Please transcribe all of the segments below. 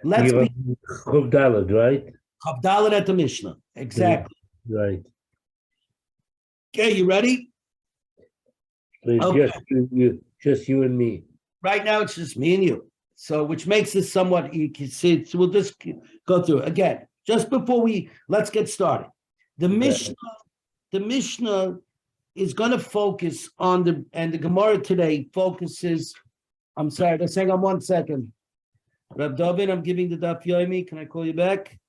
Let's be Chov Daled, right? Chavdalet at the Mishnah. Exactly. Right. Okay, you ready? So Okay. just you and me. Right now, it's just me and you. So, which makes this somewhat, you can see, so we'll just go through it. Again, just before let's get started. The Mishnah is going to focus on and the Gemara today focuses, I'm sorry, just hang on 1 second. Reb David, I'm giving the Daf Yomi. Can I call you back?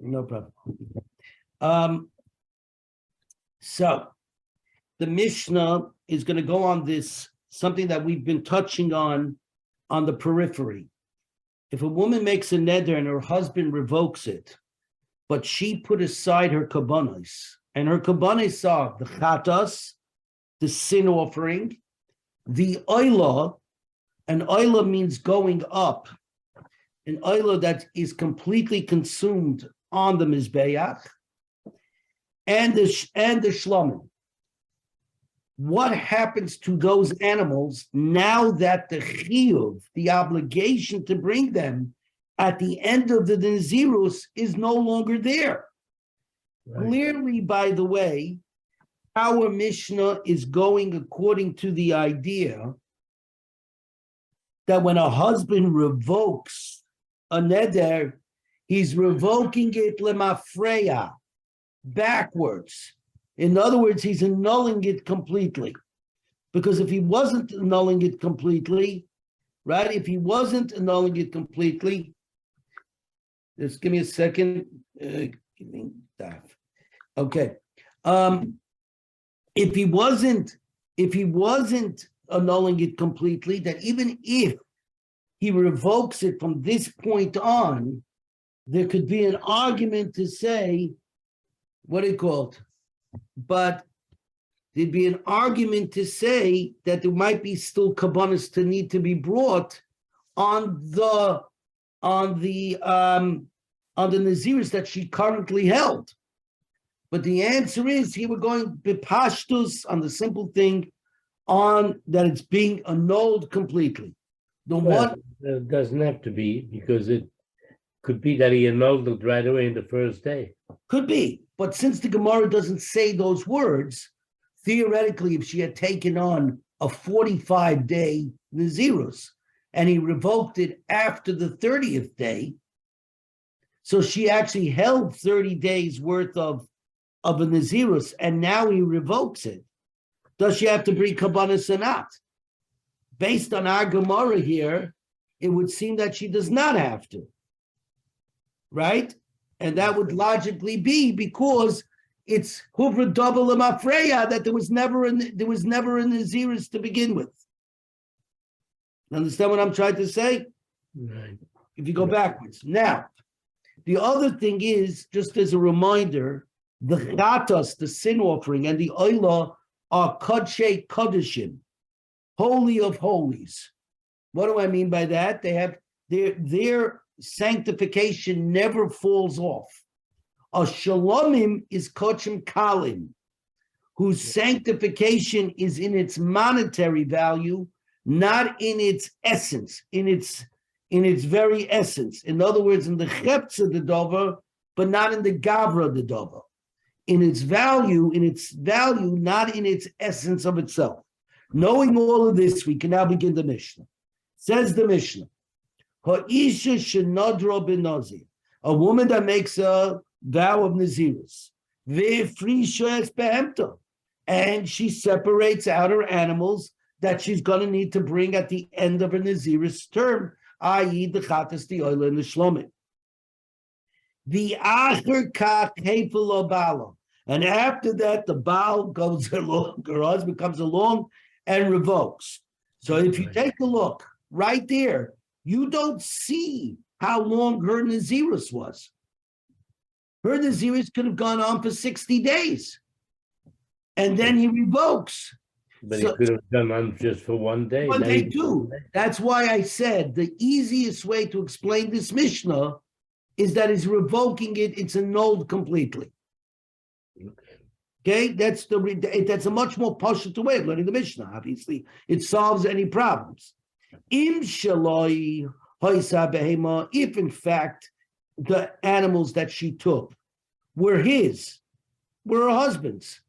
No problem. So the Mishnah is going to go on this, something that we've been touching on the periphery. If a woman makes a neder and her husband revokes it, but she put aside her kabbanos, and her kabbanos are the chatas, the sin offering, the oila, and oila means going up, an oila that is completely consumed on the mizbeach, and the shlomim. What happens to those animals now that the chiyuv, the obligation to bring them at the end of the Nazirus, is no longer there? Right. Clearly, by the way, our Mishnah is going according to the idea that when a husband revokes a neder, he's revoking it lemafreya, backwards. In other words, he's annulling it completely. Because if he wasn't annulling it completely, right? If he wasn't annulling it completely, just give me a second. Give me that. Okay. If he wasn't annulling it completely, that even if he revokes it from this point on, there could be an argument to say, what do you call it? But there'd be an argument to say that there might be still kabbanos to need to be brought on the Naziris that she currently held. But the answer is here we're going bipashtus on the simple thing on that it's being annulled completely. It doesn't have to be, because it could be that he annulled it right away in the first day. Could be. But since the Gemara doesn't say those words, theoretically, if she had taken on a 45-day Nazirus and he revoked it after the 30th day, so she actually held 30 days worth of a Nazirus and now he revokes it, does she have to bring kabbanos or not? Based on our Gemara here, it would seem that she does not have to. Right? And that would logically be because it's huvra double lemafreya that there was never a Nazirus to begin with. Understand what I'm trying to say? Right. If you go backwards. Now, the other thing is, just as a reminder, the chatas, the sin offering, and the oila are kodshe kodeshim, holy of holies. What do I mean by that? They have their sanctification never falls off. A shalomim is kochim kalim, whose sanctification is in its monetary value, not in its essence, in its very essence. In other words, in the cheptza the dover, but not in the gavra the dover. In its value, not in its essence of itself. Knowing all of this, we can now begin the Mishnah. Says the Mishnah, Ha'isha shenadra b'nazir, a woman that makes a vow of Nazirus, ve'frisha es behemta, and she separates out her animals that she's going to need to bring at the end of her Nazirus term, i.e. the chatas, the oil, and the shlomim. The acher kach hefel bala, and after that the Baal goes along, her husband comes along and revokes. So if you take a look right there, you don't see how long her Nazirus was. Her Nazirus could have gone on for 60 days. And then he revokes. But he could have done on just for one day. But they do. That's why I said the easiest way to explain this Mishnah is that he's revoking it, it's annulled completely. Okay, that's a much more pashut way of learning the Mishnah. Obviously, it solves any problems. Im shaloi hoisa behema, if in fact the animals that she took were her husband's,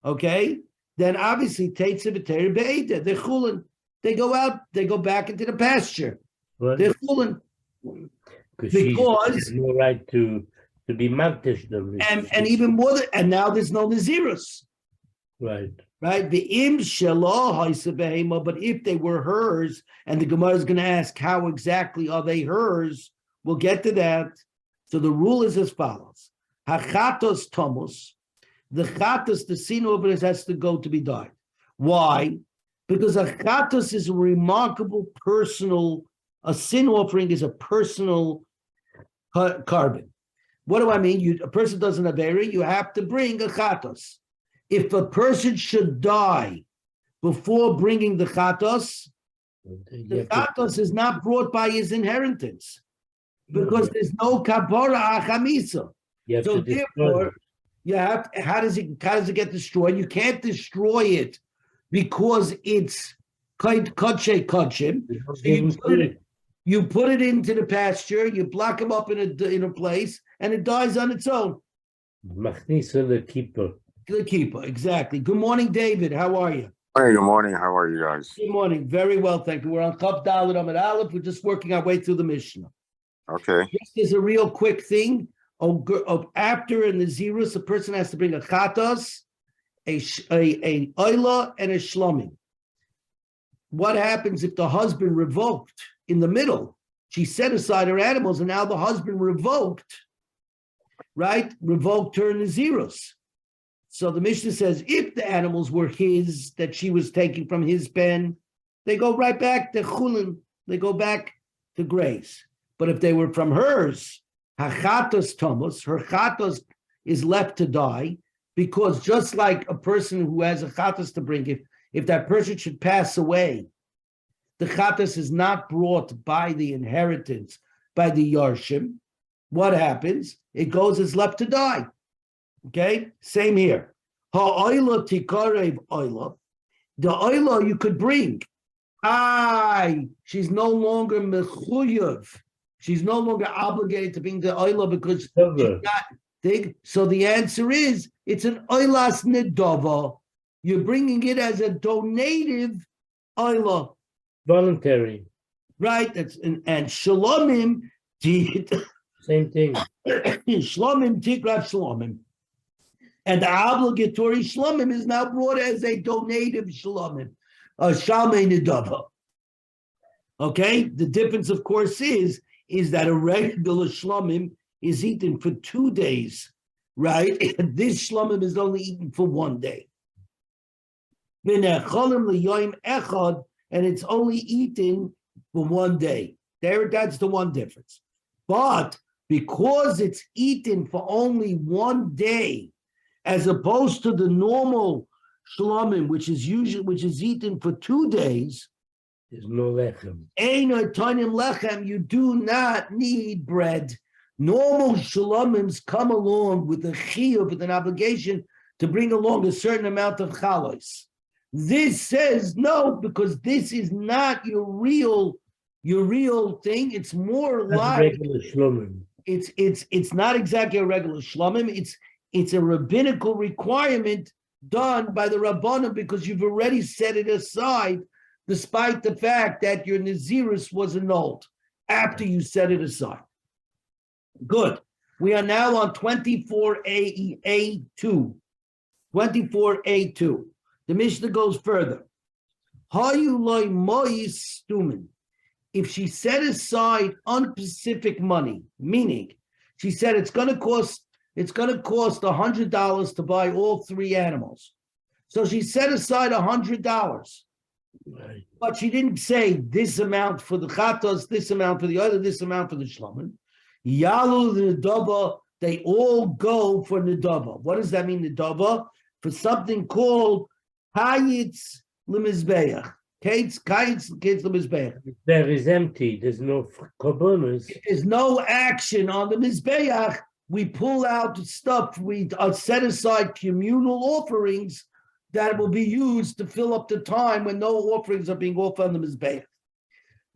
okay, then obviously Teitze B'Teira Be'eda, they're chulin. They go out, they go back into the pasture. Right. They're chulin. Because she has no right to be magdish them. And even more and now there's no Nazirus. Right. Right? The im shelah haisa behema, but if they were hers, and the Gemara is going to ask how exactly are they hers, we'll get to that. So the rule is as follows: hachatos tomos, the chatos, the sin over this has to go to be died. Why? Because a chatos is a remarkable personal. A sin offering is a personal carbon. What do I mean? A person doesn't have area, you have to bring a chatos. If a person should die before bringing the chatos is not brought by his inheritance because there's no kabara achamisa. So therefore, how does it get destroyed? You can't destroy it because it's kachim. You put it into the pasture, you block him up in a place, and it dies on its own. Machnisa the keeper. The keeper, exactly. Good morning, David. How are you? Hey, good morning. How are you guys? Good morning. Very well, thank you. We're on Chav Dalet Amud Aleph. We're just working our way through the Mishnah. Okay. This is a real quick thing. After a Nazirus, a person has to bring a chatos, a oila, and a shlomim. What happens if the husband revoked in the middle? She set aside her animals, and now the husband revoked, right? Revoked her Nazirus. So the Mishnah says, if the animals were his, that she was taking from his pen, they go right back to chulin. They go back to graze. But if they were from hers, hachatos tomos, her chatos is left to die, because just like a person who has a chatos to bring, if that person should pass away, the chatos is not brought by the inheritance, by the yarshim. What happens? It goes as left to die. Okay, same here. Ha'oila tikarev oila. The oila you could bring. She's no longer mechuyev. She's no longer obligated to bring the oila because she's not big. So the answer is, it's an oilas nedava. You're bringing it as a donative oila. Voluntary. Right, and shalomim. Same thing. Shlomim tikrav shlomim. And the obligatory shlomim is now brought as a donative shlomim, a shalmei nedava. Okay, the difference, of course, is that a regular shlomim is eaten for 2 days, right? And this shlomim is only eaten for 1 day. And it's only eaten for 1 day. That's the one difference. But because it's eaten for only 1 day, as opposed to the normal shlomim, which is eaten for 2 days, there's no lechem. Eino tonim lechem, you do not need bread. Normal shlomims come along with a chiyuv, with an obligation to bring along a certain amount of chalos. This says no, because this is not your real thing. It's more like regular shlomim. It's not exactly a regular shlomim. It's a rabbinical requirement done by the rabbanim because you've already set it aside, despite the fact that your Nazirus was annulled after you set it aside. Good. We are now on 24a2. 24a2. The Mishnah goes further. If she set aside unspecific money, meaning she said it's going to cost $100 to buy all 3 animals. So she set aside $100. Right. But she didn't say this amount for the chatos, this amount for the other, this amount for the shlomin. Yalu the nedava, they all go for nedava. What does that mean, nedava? For something called kayitz lemizbeach. Kayitz lemizbeach. There is empty. There's no korbanos. There's no action on the mizbeach. We pull out stuff. We set aside communal offerings that will be used to fill up the time when no offerings are being offered on the Mizbeach.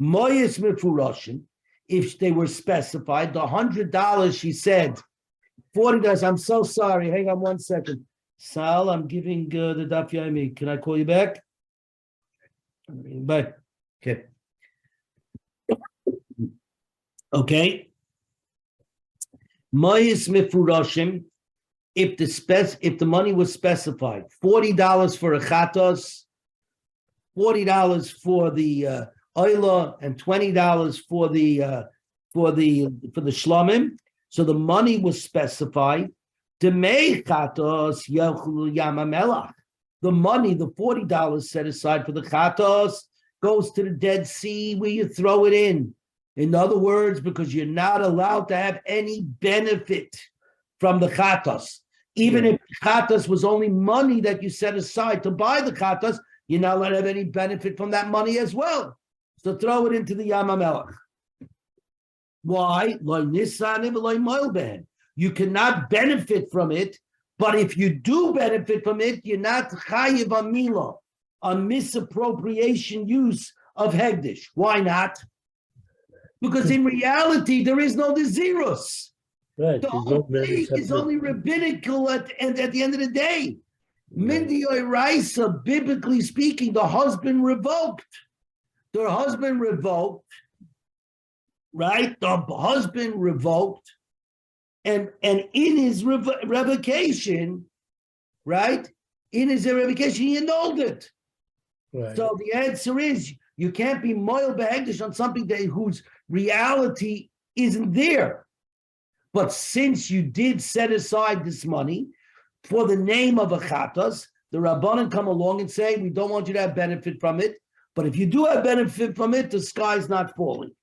Moyes mifuroshin, if they were specified, the $100 she said, $40. I'm so sorry. Hang on 1 second. Sal, I'm giving the Daf Yomi. Can I call you back? Bye. Okay. Okay. Moyes mifuroshin, if the money was specified, $40 for a chatos, $40 for the oila, and $20 for the shlomim. So the money was specified. The money, the $40 set aside for the chatos, goes to the Dead Sea where you throw it in. In other words, because you're not allowed to have any benefit from the chatos. Even if the chatos was only money that you set aside to buy the chatos, you're not allowed to have any benefit from that money as well. So throw it into the Yam HaMelech. Why? You cannot benefit from it, but if you do benefit from it, you're not chayiv amila, on misappropriation use of hegdish. Why not? Because in reality, there is no Nazirus. Right. The whole thing is only rabbinical at the end of the day. Mindiyoi Raisa, biblically speaking, the husband revoked. The husband revoked, right? The husband revoked, and in his revocation, right? In his revocation, he annulled it. Right. So the answer is you can't be moil behegdish on something whose reality isn't there. But since you did set aside this money for the name of a chatas, the Rabbanan come along and say, we don't want you to have benefit from it. But if you do have benefit from it, the sky's not falling.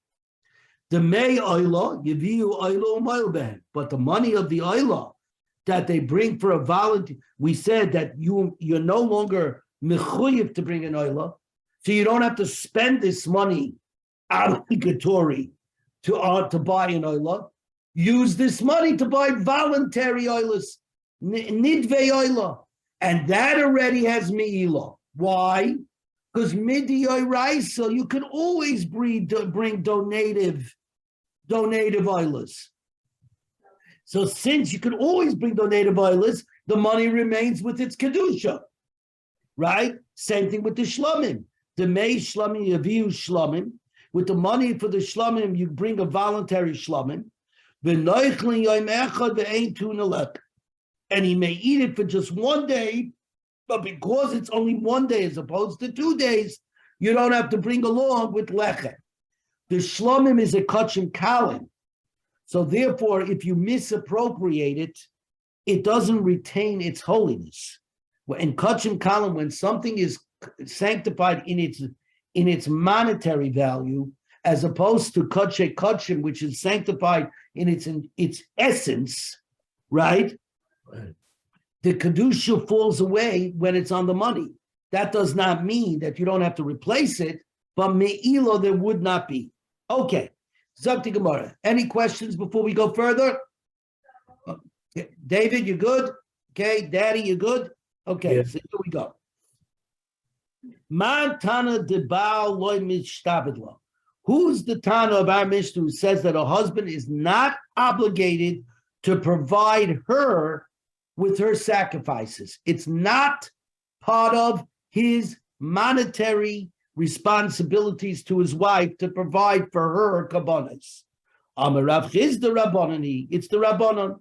The may oila, yiviu oila u'mayl. But the money of the oila that they bring for a volunteer, we said that you're no longer mechuyev to bring an oila, so you don't have to spend this money obligatory to buy an oila. Use this money to buy voluntary oilas, nidvei oila, and that already has meila. Why? Because midiyoi raisa, you can always bring donative oilers. So since you can always bring donative oilers, the money remains with its kedusha, right? Same thing with the shlomim. The may shlomim yaviu shlomim. With the money for the shlomim, you bring a voluntary shlomim. And he may eat it for just 1 day, but because it's only 1 day as opposed to 2 days, you don't have to bring along with lechem. The shlomim is a kachim kalim. So therefore, if you misappropriate it, it doesn't retain its holiness. In kachim kalim, when something is sanctified in its monetary value, as opposed to kachim kachim, which is sanctified in its essence, right? The kedusha falls away when it's on the money. That does not mean that you don't have to replace it, but me'ilo there would not be. Okay, Zakti Gemara. Any questions before we go further? Okay. David, you good? Okay, Daddy, you good? Okay, Yeah. So here we go. Man Tana de Baal loy mishtabedlo. Who's the Tana of our Mishnah who says that a husband is not obligated to provide her with her sacrifices? It's not part of his monetary responsibilities to his wife to provide for her kabbanas. Amarav is the Rabbanani. It's the Rabbanon,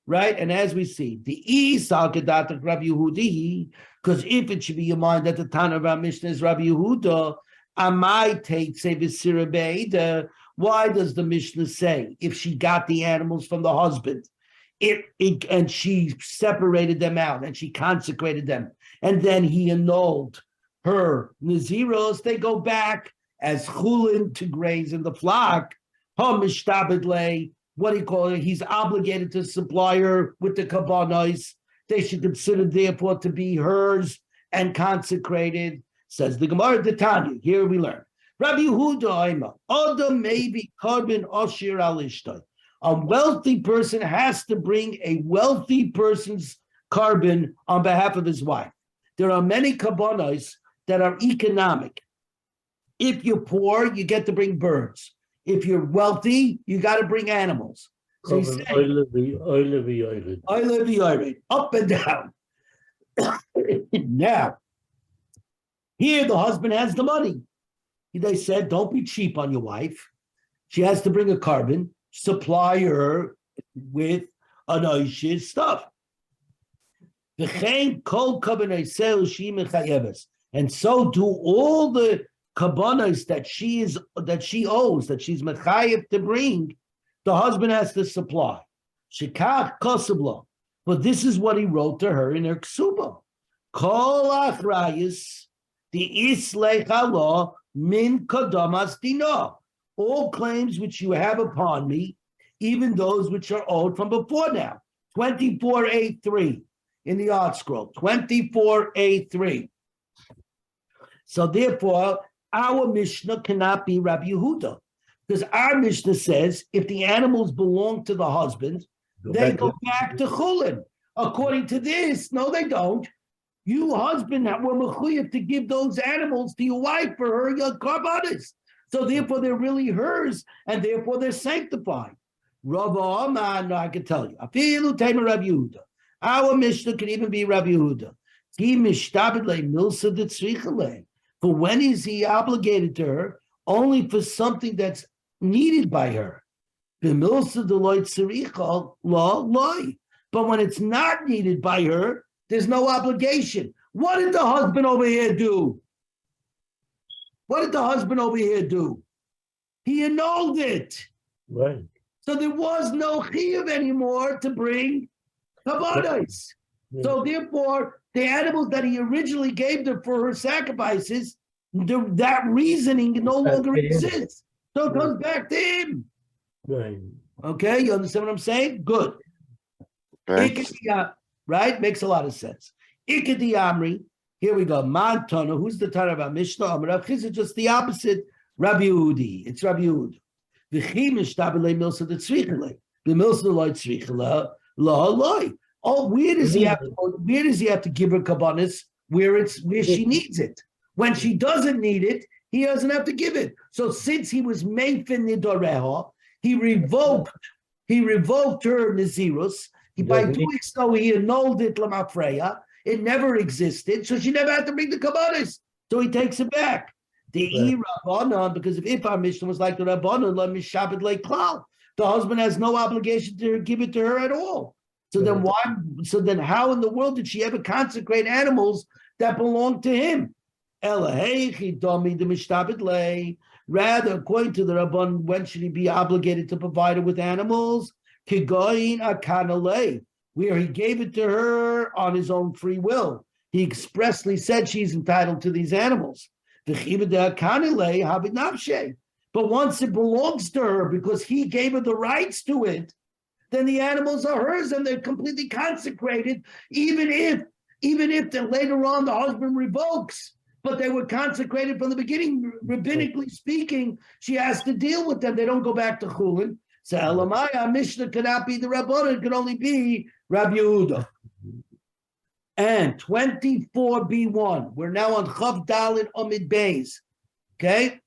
right? And as we see, the Isal Kedat Rabbi Yehudi, because if it should be your mind that the Tana of our Mishnah is Rabbi Yehuda, Amai Tate say Visirabeida. Why does the Mishnah say if she got the animals from the husband, and she separated them out and she consecrated them, and then he annulled her naziros, they go back as chulin to graze in the flock. What do you call it? He's obligated to supply her with the kabbanos. They should consider therefore to be hers and consecrated. Says the Gemara de Tanya. Here we learn. Rabbi Yehuda Oda maybe carbon oshir al ishtay. A wealthy person has to bring a wealthy person's carbon on behalf of his wife. There are many kabbanos that are economic. If you're poor, you get to bring birds. If you're wealthy, you got to bring animals. So he said, I live up and down. Now, here the husband has the money. They said, don't be cheap on your wife. She has to bring a carbon, supply her with anoishis stuff. And so do all the kabbanas that she owes, that she's mechayev to bring, the husband has to supply. Shekach kosablo. But this is what he wrote to her in her ksuba. Kol achrayis the islecha law min kodamas dino. All claims which you have upon me, even those which are owed from before now. 24A3 in the art scroll. 24A3. So therefore, our Mishnah cannot be Rabbi Yehuda, because our Mishnah says if the animals belong to the husband, they go back to Chulin. According to this, no, they don't. You husband were mechuyev to give those animals to your wife for her karbanis. So therefore, they're really hers, and therefore they're sanctified. Rava Amar, no, I can tell you. Afilu Tema Rabbi Yehuda. Our Mishnah can even be Rabbi Yehuda. For when is he obligated to her? Only for something that's needed by her. But when it's not needed by her, there's no obligation. What did the husband over here do? What did the husband over here do? He annulled it. Right. So there was no chiyuv anymore to bring kabbanos. Yeah. So therefore, the animals that he originally gave her for her sacrifices, that reasoning no longer exists. So it comes back to him. Right. Okay, you understand what I'm saying? Good. Okay. Right? Makes a lot of sense. Ikadi Amri. Here we go. Mantana. Who's the Tana of our Mishnah? Rav Chizah, just the opposite. Rabbi Yehudi. It's Rabbi Yehudi. V'chi mishtabelei milsa de tzrichele. The milsa loy tzrichele la loy. Oh, where does he have to give her kabbanis? Where she needs it. When she doesn't need it, he doesn't have to give it. So since he was meifin nidoreha, he revoked her nazirus. By doing so, he annulled it lamafreya. It never existed, so she never had to bring the kabbanis. So he takes it back. The Rabbanon, because if our Mishnah was like the Rabbanon, let me shabbat like klal. The husband has no obligation to give it to her at all. So then why? So then, how in the world did she ever consecrate animals that belong to him? Rather, according to the Rabban, when should he be obligated to provide her with animals? Where he gave it to her on his own free will. He expressly said she's entitled to these animals. But once it belongs to her because he gave her the rights to it, then the animals are hers and they're completely consecrated, even if then later on the husband revokes. But they were consecrated from the beginning. Rabbinically speaking, she has to deal with them. They don't go back to Chulin. So Elamai, Mishnah cannot be the Rabbanon, it can only be Rabbi Yehuda. And 24b1, we're now on Chav Dalet Amid Beis. Okay?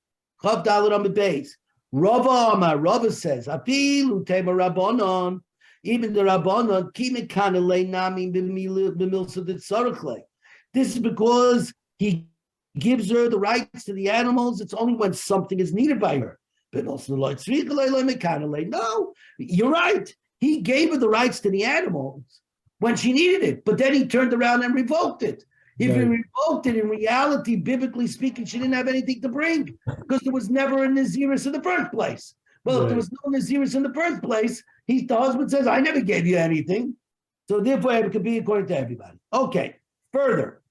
Chav Dalet Amid Beis. Rava Amar, Rava says, Afilu Tema Rabbanon, even the Rabbanon, Kimikanele Nami B'milsa Tzarichle. This is because he gives her the rights to the animals. It's only when something is needed by her. No, you're right. He gave her the rights to the animals when she needed it, but then he turned around and revoked it. If he revoked it, in reality, biblically speaking, she didn't have anything to bring because there was never a Nazirus in the first place. Well, if there was no Nazirus in the first place, the husband says, I never gave you anything. So therefore, it could be according to everybody. Okay, further.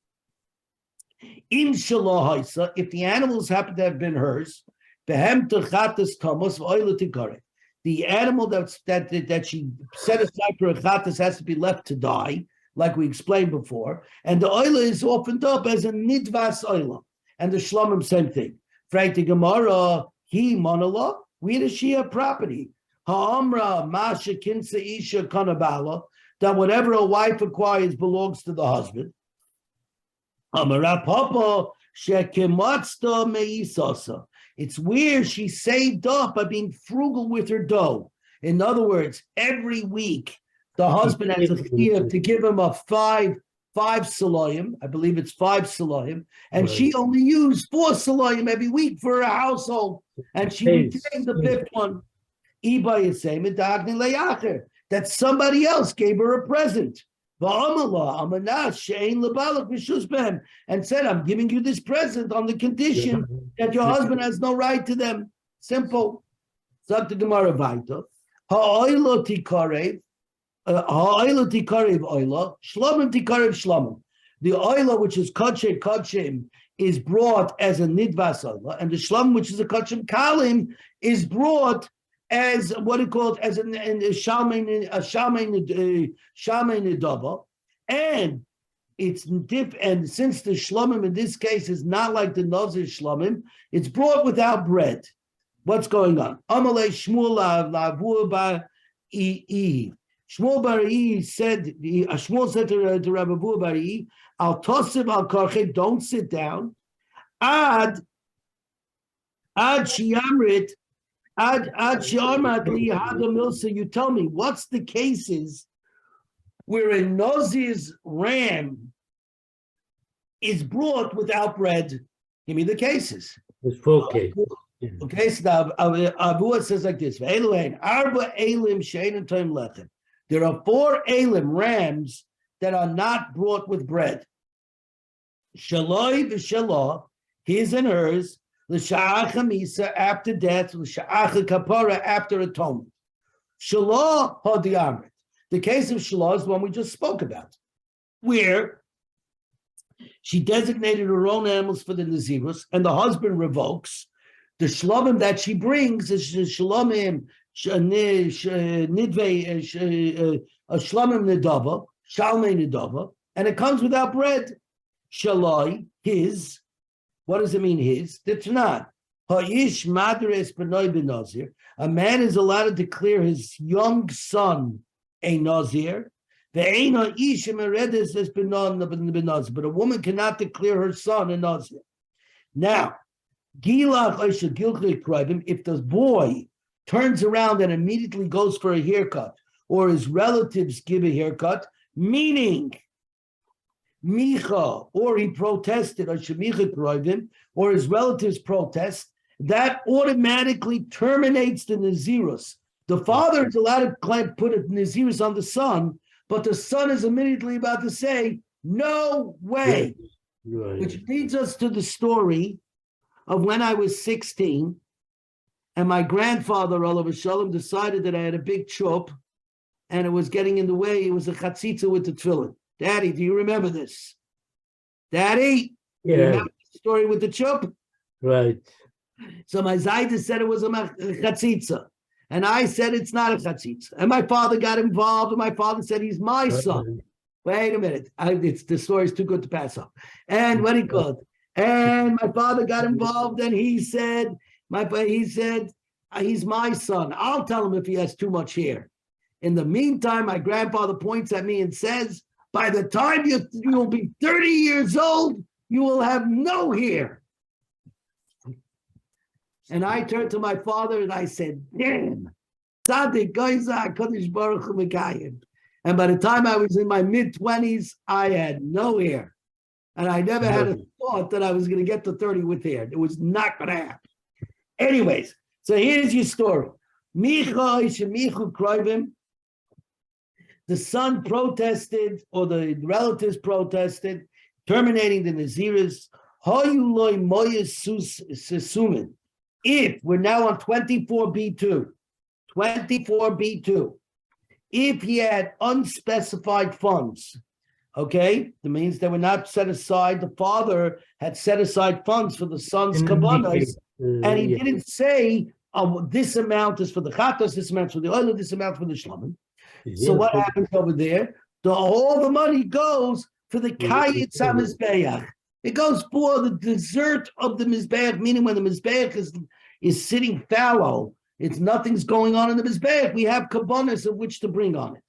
Inshallah, if the animals happen to have been hers, the animal that she set aside for a chatas has to be left to die, like we explained before, and the oil is opened up as a nidvas oil, and the shlomim same thing. Frank the Gemara, he monologue, where does she have property? Ha'amra masha kinsa isha kanabala, that whatever a wife acquires belongs to the husband. Amara papa Shekemotzta meisasa. It's where she saved up by being frugal with her dough. In other words, every week the husband has a fear to give him a five salayim. I believe it's 5 salayim, and she only used 4 salayim every week for her household, and she retained the 5th one. That somebody else gave her a present. And said, I'm giving you this present on the condition that your husband has no right to them. Simple. Sagt the Gemara weiter. Ha'oilo tikarev oila, shlomim tikarev shlomim. The oila, which is kachim, is brought as a nidvas oila, and the shlomim, which is a kachim kalim, is brought as what it called as a shalmei nedava, and it's and since the shlomim in this case is not like the Nazir shlomim, it's brought without bread. What's going on? Amalei Shmuel lavu ba Shmuel Bari said. Shmuel said to Rabbi Bari, "Al tosib al karchet, don't sit down. Ad shiamrit." Ad shiamat li hada milsa. You tell me what's the cases where a Nazir's ram is brought without bread? Give me the cases. There's 4 cases. Okay, so now Abuah says like this: There are 4 elim rams that are not brought with bread. Shaloi v'shalah, his and hers. L'sha'ach hamisa, after death. L'sha'ach kapara, after atonement. Shalah hadiamrit. The case of Shalah is the one we just spoke about, where she designated her own animals for the Nazirus, and the husband revokes. The shlomim that she brings is shlomim nidvei shlomim nedava, shalmei nedava, and it comes without bread. Shalai, his. What does it mean, his? It's not. Ha'ish madres b'noi b'nazir. A man is allowed to declare his young son a nazir. Ve'ein ha'ish meredes es b'nazir. But a woman cannot declare her son a nazir. Now, if the boy turns around and immediately goes for a haircut, or his relatives give a haircut, meaning Micha, or he protested, or his relatives protest, that automatically terminates the Nazirus. The father is allowed to put a Nazirus on the son, but the son is immediately about to say, no way. Right. Which leads us to the story of when I was 16, and my grandfather, Olav Shalom, decided that I had a big chup, and it was getting in the way. It was a chatzitza with the tefillin. Daddy, do you remember this? Daddy? Yeah. You remember the story with the chup? Right. So my Zayda said it was a chatzitza. And I said it's not a chatzitza. And my father got involved, and my father said he's my son. Wait a minute. The story's too good to pass up. And what he called? And my father got involved, and he said, he's my son. I'll tell him if he has too much hair. In the meantime, my grandfather points at me and says, by the time you will be 30 years old, you will have no hair. And I turned to my father and I said, damn, Tzaddik Goyza Kodesh Baruch Hu Mekayim. And by the time I was in my mid-20s, I had no hair. And I never had a thought that I was going to get to 30 with hair. It was not going to happen. Anyways, so here's your story. The son protested, or the relatives protested, terminating the Naziris. If we're now on 24b2, if he had unspecified funds, okay, that means they were not set aside. The father had set aside funds for the son's kabbalas, and he didn't say this amount is for the chatas, this amount for the oil, this amount for the shlomim. So what happens over there? All the money goes for the kayitz hamizbeach. It goes for the dessert of the mizbeach, meaning when the mizbeach is sitting fallow, nothing's going on in the mizbeach. We have kabbanas of which to bring on it.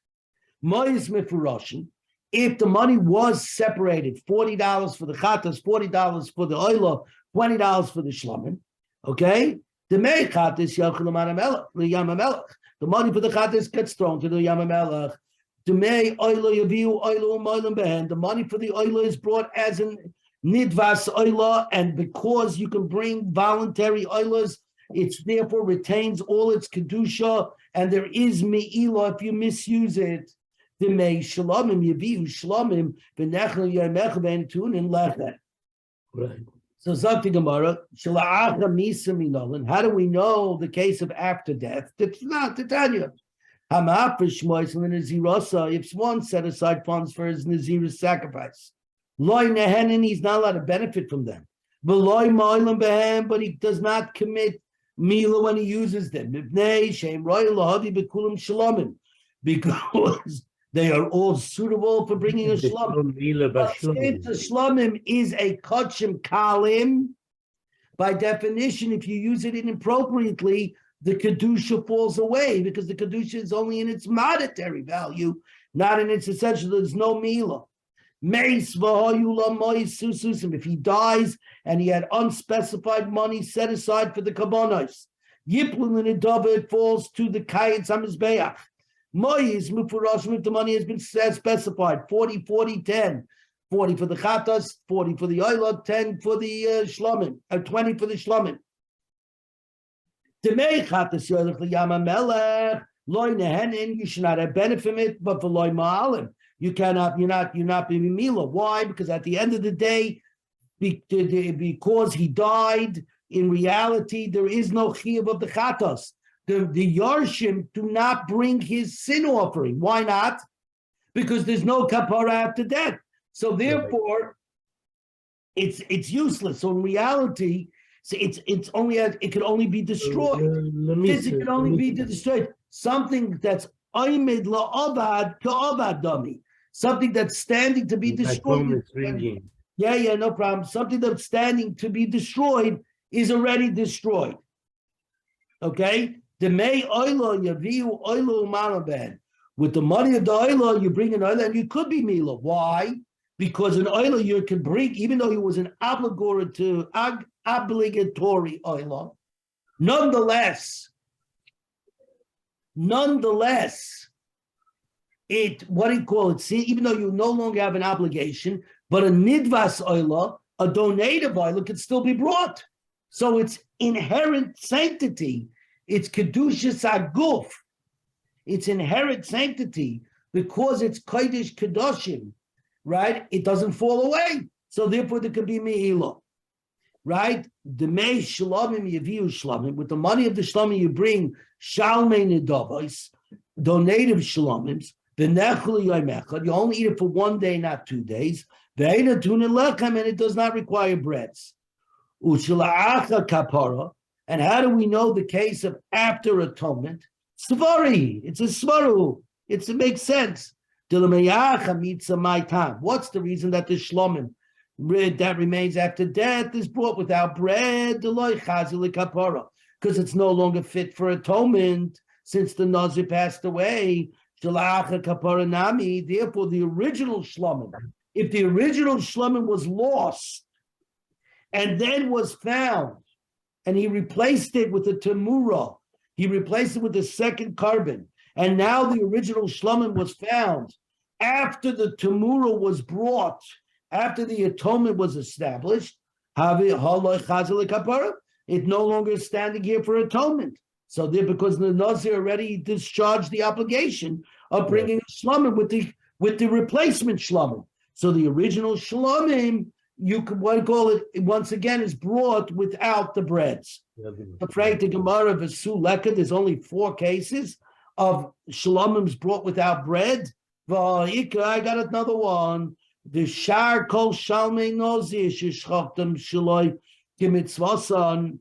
Moyes mifuroshin. if the money was separated, $40 for the chatas, $40 for the oila, $20 for the shlomim, okay? The money for the chatas gets thrown to the yamamelech. The money for the oila is brought as an nidvas oila, and because you can bring voluntary oilas, it's therefore retains all its kedusha, and there is me'ilah if you misuse it. The mei shalomim yaviu shalomim v'nechel yomech ben tunin lechet. Right. So Zakti Gemara, shala'acha misa minolan. How do we know the case of after death? It's not Titania. If one set aside funds for his Nazir's sacrifice, loy nehenen, he's not allowed to benefit from them. But he does not commit mila when he uses them. Because they are all suitable for bringing a shlomim. But since a shlomim is a kachim kalim, by definition, if you use it inappropriately, the kedusha falls away, because the kedusha is only in its monetary value, not in its essential. There's no mila. If he dies and he had unspecified money set aside for the kabbanos, it falls to the kayetz hamizbeach. If the money has been specified, 40, 40, 10. 40 for the chatas, 40 for the oilot, 10 for the shlomim, 20 for the shlomim. You should not have benefit from it, but for loy ma'alim, you're not being mila. Why? Because at the end of the day, because he died, in reality, there is no chiyuv of the chatas. The Yarshim do not bring his sin offering. Why not? Because there's no kapara after death. So therefore, it's useless. So in reality, it can only be destroyed. It can only be destroyed. Something that's oimid la'avad ka'avad dami. Something that's standing to be destroyed. Yeah, no problem. Something that's standing to be destroyed is already destroyed. Okay? The may oilo yaviu oilo malaben. With the money of the oilo, you bring an oilo, and you could be mila. Why? Because an oilo you can bring, even though it was an obligatory oilo, nonetheless, see, even though you no longer have an obligation, but a nidvas oila, a donative oila, could still be brought. So its inherent sanctity, its kedushas aguf, its inherent sanctity, because it's kodesh kedoshim, right? It doesn't fall away. So therefore there could be me'ilah, right? The mei shlomim yaviu shlomim. With the money of the shlomim you bring shalmei nedavos, donative shlomims. You only eat it for 1 day, not 2 days. And it does not require breads. And how do we know the case of after atonement? Svari. It's a svaru. It makes sense. What's the reason that the shlomim that remains after death is brought without bread? Because it's no longer fit for atonement since the Nazir passed away. Therefore, the original shlomim, if the original shlomim was lost and then was found, and he replaced it with a temura, he replaced it with the second carbon, and now the original shlomim was found after the temura was brought, after the atonement was established, it no longer is standing here for atonement. So there, because the Nazir already discharged the obligation of bringing a shlomim with the replacement shlomim. So the original shlomim, you could call it, once again, is brought without the breads. The Frag the Gemara Vesu Leka, there's only 4 cases of shlomims brought without bread. I got another one. The Shar Kol Shalmei Nazir Shishchachtem Shaloi Kimitzvasan,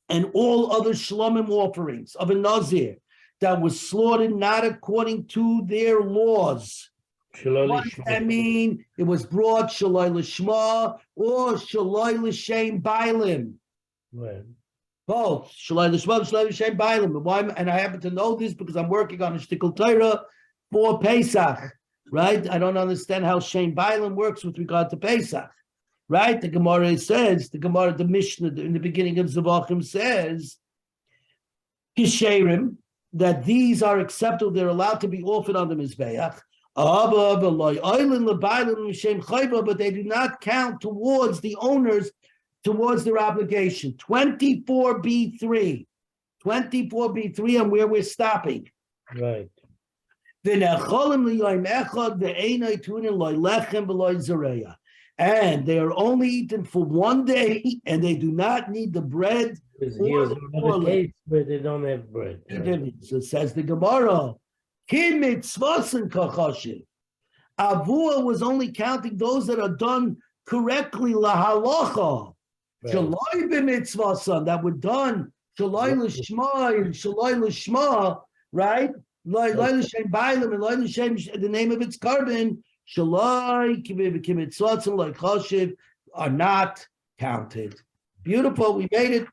and all other shlomim offerings of a Nazir that was slaughtered not according to their laws. What does that mean? It was brought shaloi l'shma or shaloi l'shem bailim. Right. Both shaloi l'shma, shaloi l'shem bailim. And I happen to know this because I'm working on a shtickle Torah for Pesach. right? I don't understand how Shein Bailam works with regard to Pesach, right? The Gemara says, the Mishnah in the beginning of Zavachim says, Kisherim, that these are acceptable, they're allowed to be offered on the Mizbeach, but they do not count towards the owners, towards their obligation. 24b3, and where we're stopping. Right. And they are only eaten for one day, and they do not need the bread. Because here's another case where they don't have bread. Right? So it says the Gemara, Avua was only counting those that are done correctly, lahalacha. Shaloi b'mitzvasan, that were done, shaloi l'shma and shaloi l'shma, right? Loi l'shem bailam and loi l'shem, the name of its carbon, shaloi k'mitzvasan, like chashiv, are not counted. Beautiful, we made it.